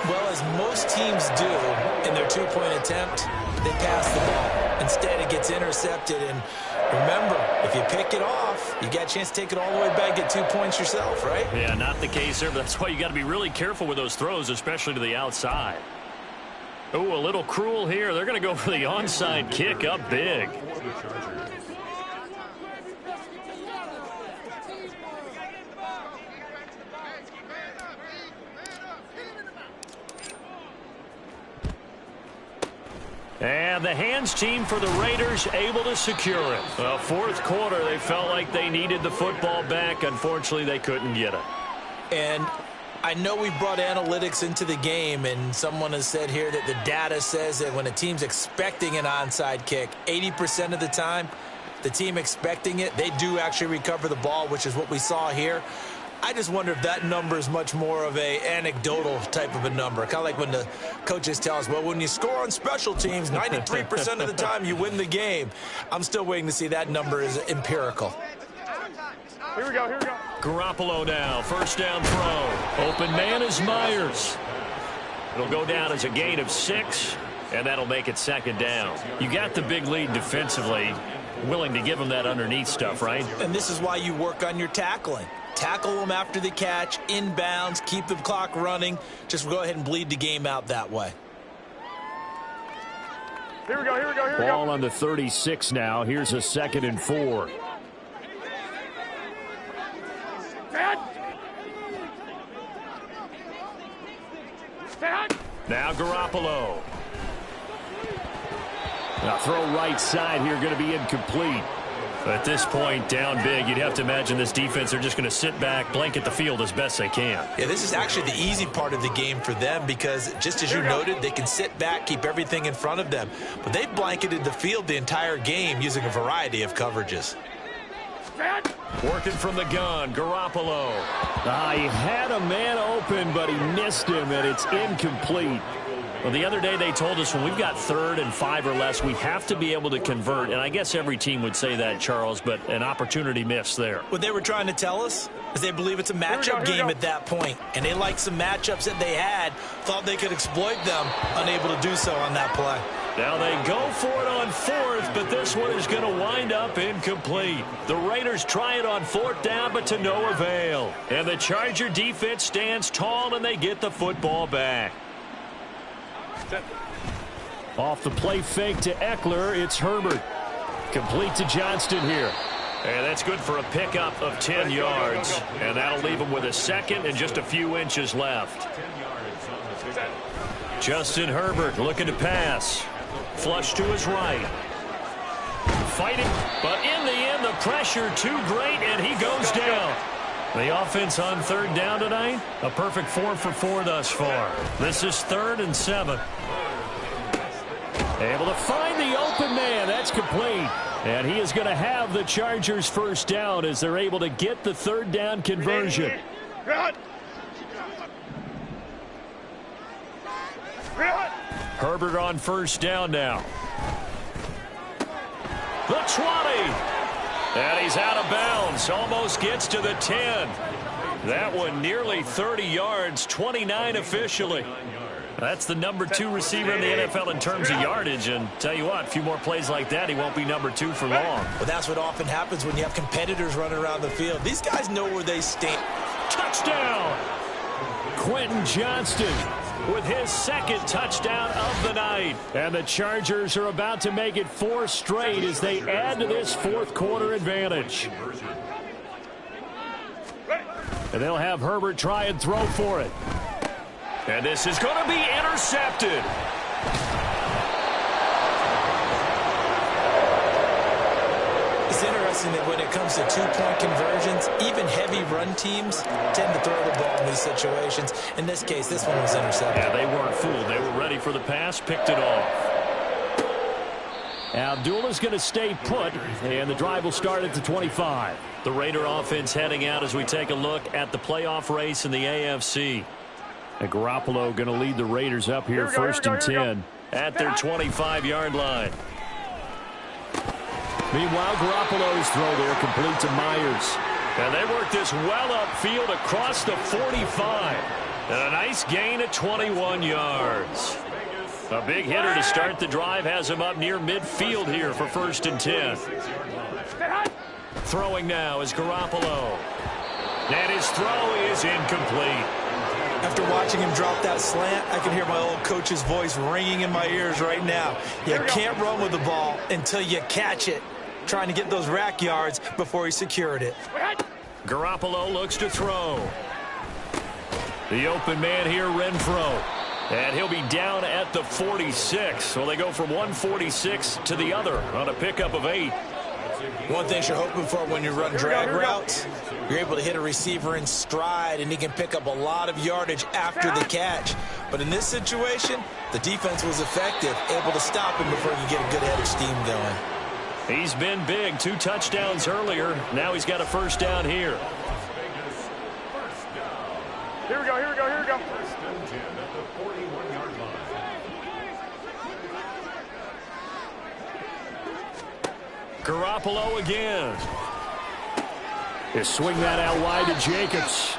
Speaker 4: Well, as most teams do in their two-point attempt, they pass the ball. Instead, it gets intercepted. And remember, if you pick it off, you got a chance to take it all the way back, get 2 points yourself, right?
Speaker 3: Yeah, not the case there, but that's why you got to be really careful with those throws, especially to the outside. Oh, a little cruel here. They're going to go for the onside kick up big. And the hands team for the Raiders able to secure it. Well, fourth quarter, they felt like they needed the football back. Unfortunately, they couldn't get it.
Speaker 4: And I know we brought analytics into the game, and someone has said here that the data says that when a team's expecting an onside kick, 80% of the time, the team expecting it, they do actually recover the ball, which is what we saw here. I just wonder if that number is much more of a anecdotal type of a number. Kind of like when the coaches tell us, well, when you score on special teams, 93% of the time you win the game. I'm still waiting to see that number is empirical.
Speaker 6: Here we go, here we go.
Speaker 3: Garoppolo now, first down throw. Open man is Myers. It'll go down as a gain of 6, and that'll make it second down. You got the big lead defensively, willing to give them that underneath stuff, right?
Speaker 4: And this is why you work on your tackling. Tackle them after the catch, inbounds, keep the clock running. Just go ahead and bleed the game out that way.
Speaker 6: Here we go, here we go, here we go.
Speaker 3: Ball on the 36 now. Here's a 2nd and 4. Now Garoppolo. Now throw right side here, going to be incomplete. At this point, down big, you'd have to imagine this defense, they're just going to sit back, blanket the field as best they can.
Speaker 4: Yeah, this is actually the easy part of the game for them because, just as you noted, they can sit back, keep everything in front of them. But they've blanketed the field the entire game using a variety of coverages.
Speaker 3: Working from the gun, Garoppolo. He had a man open, but he missed him, and it's incomplete. Well, the other day they told us when we've got 3rd and 5 or less, we have to be able to convert. And I guess every team would say that, Charles, but an opportunity missed there.
Speaker 4: What they were trying to tell us is they believe it's a matchup game at that point. And they liked some matchups that they had, thought they could exploit them, unable to do so on that play.
Speaker 3: Now they go for it on 4th, but this one is going to wind up incomplete. The Raiders try it on 4th down, but to no avail. And the Charger defense stands tall, and they get the football back. Off the play fake to Eckler, it's Herbert. Complete to Johnston here. And that's good for a pickup of 10 yards. And that'll leave him with a 2nd and just a few inches left. Justin Herbert looking to pass. Flush to his right. Fighting, but in the end, the pressure too great, and he goes down. The offense on 3rd down tonight, a perfect 4 for 4 thus far. This is 3rd and 7. Able to find the open man. That's complete. And he is going to have the Chargers first down as they're able to get the 3rd down conversion. Herbert on first down now. The 20. And he's out of bounds. Almost gets to the 10. That one nearly 30 yards, 29 officially. That's the number 2 receiver in the NFL in terms of yardage. And tell you what, a few more plays like that, he won't be number 2 for long.
Speaker 4: Well, that's what often happens when you have competitors running around the field. These guys know where they stand.
Speaker 3: Touchdown! Quentin Johnston with his 2nd touchdown of the night. And the Chargers are about to make it 4 straight as they add to this 4th quarter advantage. And they'll have Herbert try and throw for it. And this is going to be intercepted.
Speaker 4: It's interesting that when it comes to two-point conversions, even heavy run teams tend to throw the ball in these situations. In this case, this one was intercepted.
Speaker 3: Yeah, they weren't fooled. They were ready for the pass, picked it off. Abdullah's going to stay put, and the drive will start at the 25. The Raider offense heading out as we take a look at the playoff race in the AFC. And Garoppolo going to lead the Raiders up here first and 10 at their 25-yard line. Meanwhile, Garoppolo's throw there complete to Myers. And they work this well upfield across the 45. And a nice gain at 21 yards. A big hitter to start the drive has him up near midfield here for first and 10. Throwing now is Garoppolo. And his throw is incomplete.
Speaker 4: After watching him drop that slant, I can hear my old coach's voice ringing in my ears right now. You can't run with the ball until you catch it. Trying to get those rack yards before he secured it.
Speaker 3: Garoppolo looks to throw. The open man here, Renfro. And he'll be down at the 46. So they go from 146 to the other on a pickup of 8.
Speaker 4: One thing you're hoping for when you run drag routes, you're able to hit a receiver in stride, and he can pick up a lot of yardage after the catch. But in this situation, the defense was effective, able to stop him before he could get a good head of steam going.
Speaker 3: He's been big. 2 touchdowns earlier. Now he's got a first down here.
Speaker 6: Here we go, here we go, here we go.
Speaker 3: Garoppolo again. They swing that out wide to Jacobs.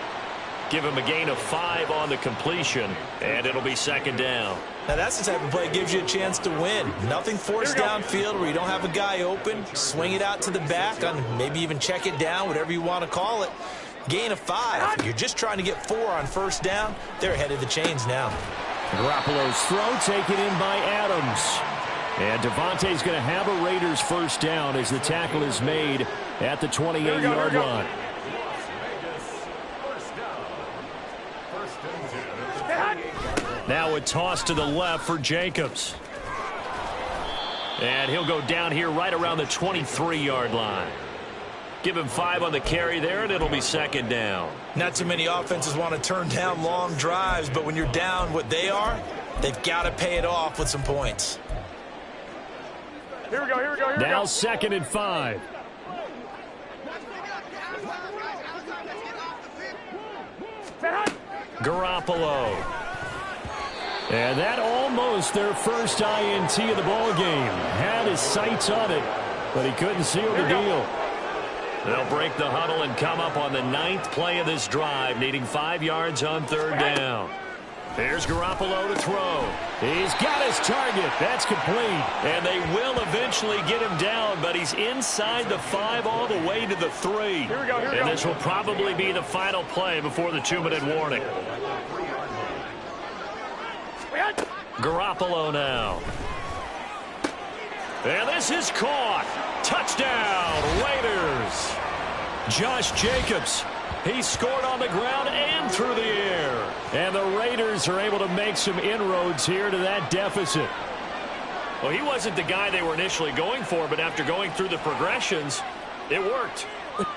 Speaker 3: Give him a gain of 5 on the completion, and it'll be second down.
Speaker 4: Now that's the type of play that gives you a chance to win. Nothing forced downfield where you don't have a guy open. Swing it out to the back, on maybe even check it down, whatever you want to call it. Gain of 5. You're just trying to get 4 on first down. They're ahead of the chains now.
Speaker 3: Garoppolo's throw taken in by Adams. And Devontae's going to have a Raiders first down as the tackle is made at the 28-yard line. Now a toss to the left for Jacobs. And he'll go down here right around the 23-yard line. Give him 5 on the carry there, and it'll be second down.
Speaker 4: Not too many offenses want to turn down long drives, but when you're down what they are, they've got to pay it off with some points.
Speaker 6: Here we go, here we go, here we go.
Speaker 3: Now second and 5. Garoppolo. And that almost their first INT of the ball game. Had his sights on it, but he couldn't seal the deal. They'll break the huddle and come up on the 9th play of this drive, needing 5 yards on third down. Here's Garoppolo to throw. He's got his target. That's complete. And they will eventually get him down, but he's inside the 5 all the way to the 3.
Speaker 6: Here we go, here we go.
Speaker 3: And this will probably be the final play before the 2-minute warning. Garoppolo now. And this is caught. Touchdown, Raiders. Josh Jacobs. He scored on the ground and through the air. And the Raiders are able to make some inroads here to that deficit. Well, he wasn't the guy they were initially going for, but after going through the progressions, it worked.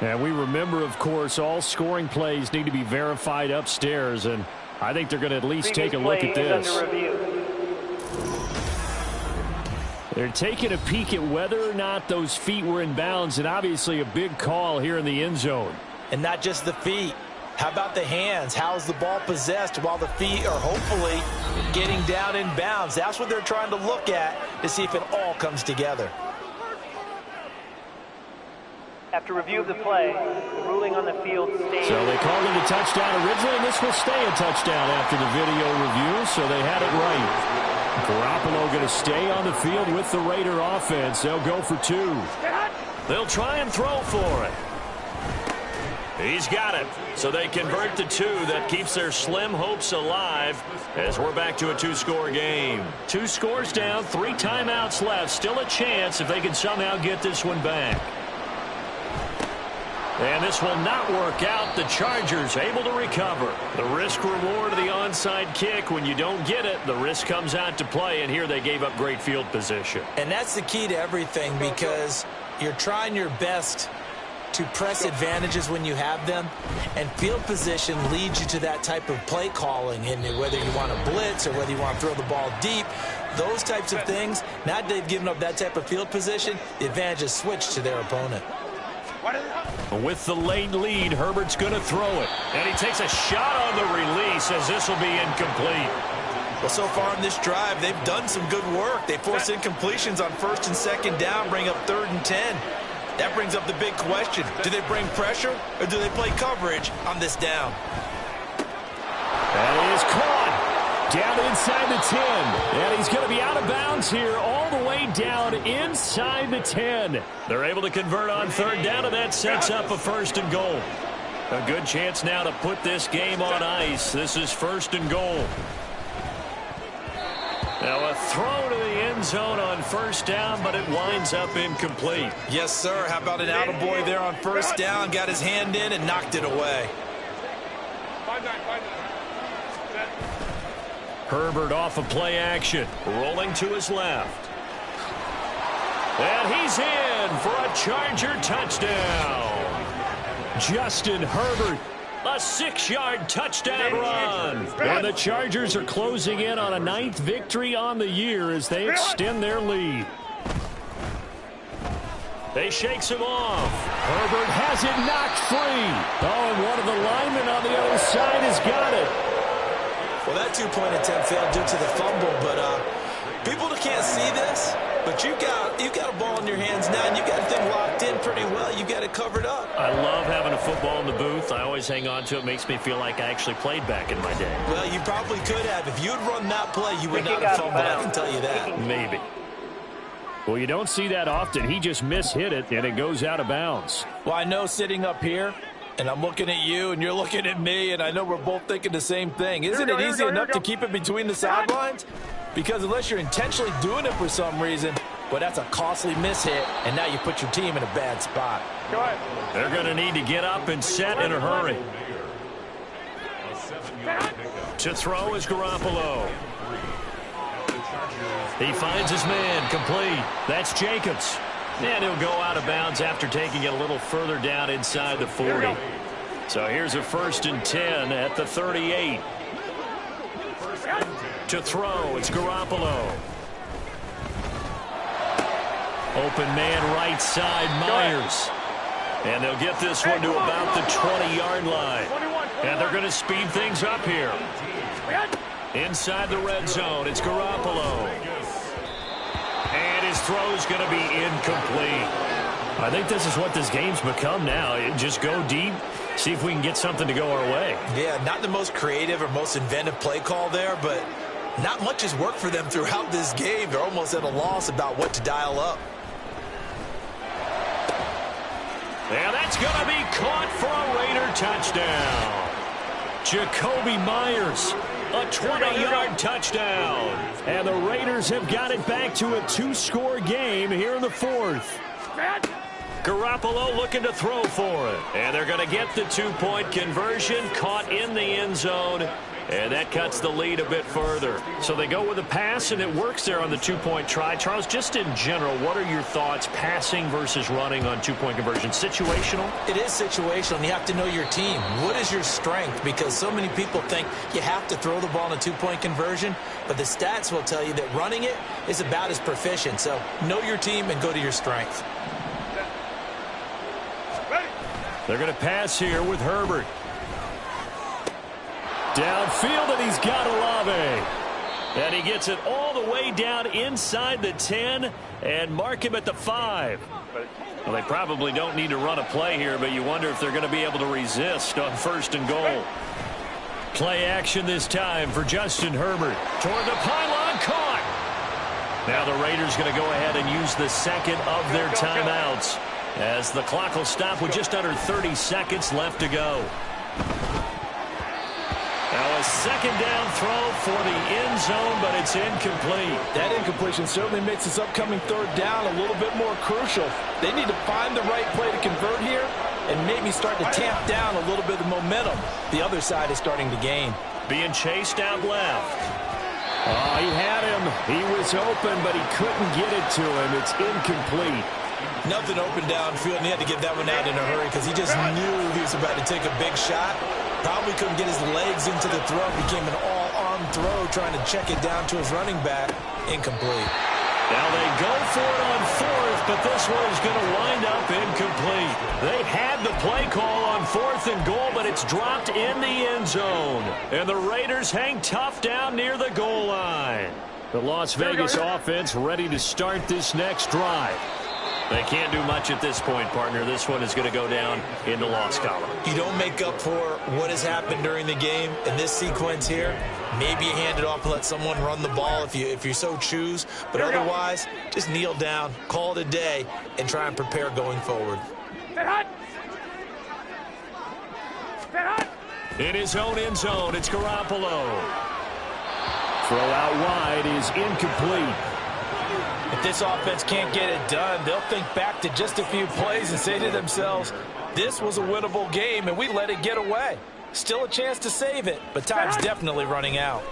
Speaker 3: And we remember, of course, all scoring plays need to be verified upstairs, and I think they're going to at least take a look at this. They're taking a peek at whether or not those feet were in bounds, and obviously a big call here in the end zone.
Speaker 4: And not just the feet. How about the hands? How's the ball possessed while the feet are hopefully getting down in bounds? That's what they're trying to look at to see if it all comes together.
Speaker 5: After review of the play, the ruling on the field stays.
Speaker 3: So they called it a touchdown originally, and this will stay a touchdown after the video review, so they had it right. Garoppolo going to stay on the field with the Raider offense. They'll go for 2. They'll try and throw for it. He's got it. So they convert to 2. That keeps their slim hopes alive as we're back to a 2-score game. 2 scores down, 3 timeouts left. Still a chance if they can somehow get this one back. And this will not work out. The Chargers able to recover. The risk reward of the onside kick. When you don't get it, the risk comes out to play. And here they gave up great field position.
Speaker 4: And that's the key to everything, because you're trying your best to press advantages when you have them, and field position leads you to that type of play calling, and whether you want to blitz or whether you want to throw the ball deep, those types of things. Now that they've given up that type of field position, the advantage is switched to their opponent.
Speaker 3: With the late lead, Herbert's going to throw it, and he takes a shot on the release as this will be incomplete.
Speaker 4: Well, so far in this drive, they've done some good work. They force incompletions on 1st and 2nd down, bring up 3rd and 10. That brings up the big question. Do they bring pressure or do they play coverage on this down?
Speaker 3: That is caught. Down inside the 10. And he's going to be out of bounds here all the way down inside the 10. They're able to convert on 3rd down, and that sets up a 1st and goal. A good chance now to put this game on ice. This is 1st and goal. Now a throw to the end zone on 1st down, but it winds up incomplete.
Speaker 4: Yes, sir. How about an attaboy there on 1st down? Got his hand in and knocked it away.
Speaker 3: Herbert off of play action, rolling to his left. And he's in for a Charger touchdown. Justin Herbert. A 6-yard touchdown run. And the Chargers are closing in on a 9th victory on the year as they extend their lead. They shakes him off. Herbert has it knocked free. Oh, and one of the linemen on the other side has got it.
Speaker 4: Well, that 2-point attempt failed due to the fumble, but people can't see this. But you got a ball in your hands now, and you got the thing locked in pretty well. You got it covered up.
Speaker 3: I love having a football in the booth. I always hang on to it. Makes me feel like I actually played back in my day.
Speaker 4: Well, you probably could have. If you'd run that play, you would not have fumbled. I can tell you that.
Speaker 3: Maybe. Well, you don't see that often. He just mishit it, and it goes out of bounds.
Speaker 4: Well, I know sitting up here, and I'm looking at you, and you're looking at me, and I know we're both thinking the same thing. Isn't it easy enough to keep it between the sidelines? Because unless you're intentionally doing it for some reason, well, that's a costly mishit, and now you put your team in a bad spot.
Speaker 6: Go ahead.
Speaker 3: They're going to need to get up and set in a hurry. To throw is Garoppolo. He finds his man, complete. That's Jacobs. And he'll go out of bounds after taking it a little further down inside the 40. So here's a 1st and 10 at the 38. To throw, it's Garoppolo. Open man right side, Myers. And they'll get this one to about the 20-yard line. And they're going to speed things up here. Inside the red zone, it's Garoppolo. And his throw's going to be incomplete. I think this is what this game's become now. Just go deep, see if we can get something to go our way.
Speaker 4: Yeah, not the most creative or most inventive play call there, but not much has worked for them throughout this game. They're almost at a loss about what to dial up.
Speaker 3: And that's going to be caught for a Raider touchdown. Jacoby Myers, a 20-yard touchdown. And the Raiders have got it back to a 2-score game here in the 4th. Garoppolo looking to throw for it. And they're going to get the 2-point conversion, caught in the end zone. And that cuts the lead a bit further. So they go with a pass, and it works there on the 2-point try. Charles, just in general, what are your thoughts passing versus running on 2-point conversion? Situational?
Speaker 4: It is situational, and you have to know your team. What is your strength? Because so many people think you have to throw the ball in a 2-point conversion, but the stats will tell you that running it is about as proficient. So know your team and go to your strength.
Speaker 3: They're going to pass here with Herbert. Downfield, and he's got Olave. And he gets it all the way down inside the 10 and mark him at the 5. Well, they probably don't need to run a play here, but you wonder if they're going to be able to resist on 1st and goal. Play action this time for Justin Herbert. Toward the pylon, caught. Now the Raiders going to go ahead and use the second of their timeouts as the clock will stop with just under 30 seconds left to go. Now a 2nd down throw for the end zone, but it's incomplete.
Speaker 4: That incompletion certainly makes this upcoming 3rd down a little bit more crucial. They need to find the right play to convert here and maybe start to tamp down a little bit of the momentum the other side is starting to gain.
Speaker 3: Being chased out left. Oh, he had him. He was open, but he couldn't get it to him. It's incomplete.
Speaker 4: Nothing open downfield, and he had to get that one out in a hurry because he just knew he was about to take a big shot. Probably couldn't get his legs into the throw. Became an all-arm throw trying to check it down to his running back. Incomplete.
Speaker 3: Now they go for it on fourth, but this one is going to wind up incomplete. They had the play call on 4th and goal, but it's dropped in the end zone. And the Raiders hang tough down near the goal line. The Las Vegas offense ready to start this next drive. They can't do much at this point, partner. This one is going to go down in the loss column.
Speaker 4: You don't make up for what has happened during the game in this sequence here. Maybe you hand it off and let someone run the ball if you so choose. But otherwise, just kneel down, call it a day, and try and prepare going forward.
Speaker 3: In his own end zone, it's Garoppolo. Throw out wide is incomplete.
Speaker 4: If this offense can't get it done, they'll think back to just a few plays and say to themselves, this was a winnable game and we let it get away. Still a chance to save it, but time's definitely running out.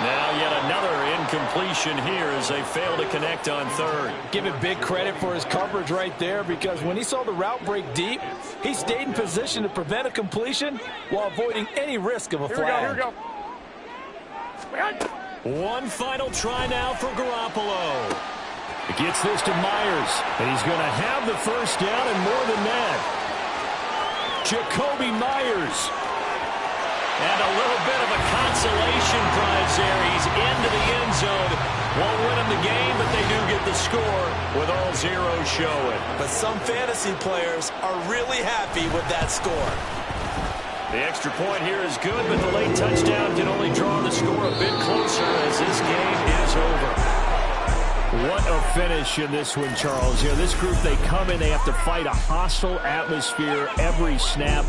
Speaker 3: Now yet another incompletion here as they fail to connect on 3rd.
Speaker 4: Give it big credit for his coverage right there, because when he saw the route break deep, he stayed in position to prevent a completion while avoiding any risk of a flag.
Speaker 6: Here we go.
Speaker 3: One final try now for Garoppolo. He gets this to Myers, and he's going to have the first down and more than that. Jacoby Myers. And a little bit of a consolation prize there. He's into the end zone. Won't win him the game, but they do get the score with all zeros showing.
Speaker 4: But some fantasy players are really happy with that score.
Speaker 3: The extra point here is good, but the late touchdown can only draw the score a bit closer as this game is over. What a finish in this one, Charles. You know, this group, they come in, they have to fight a hostile atmosphere every snap.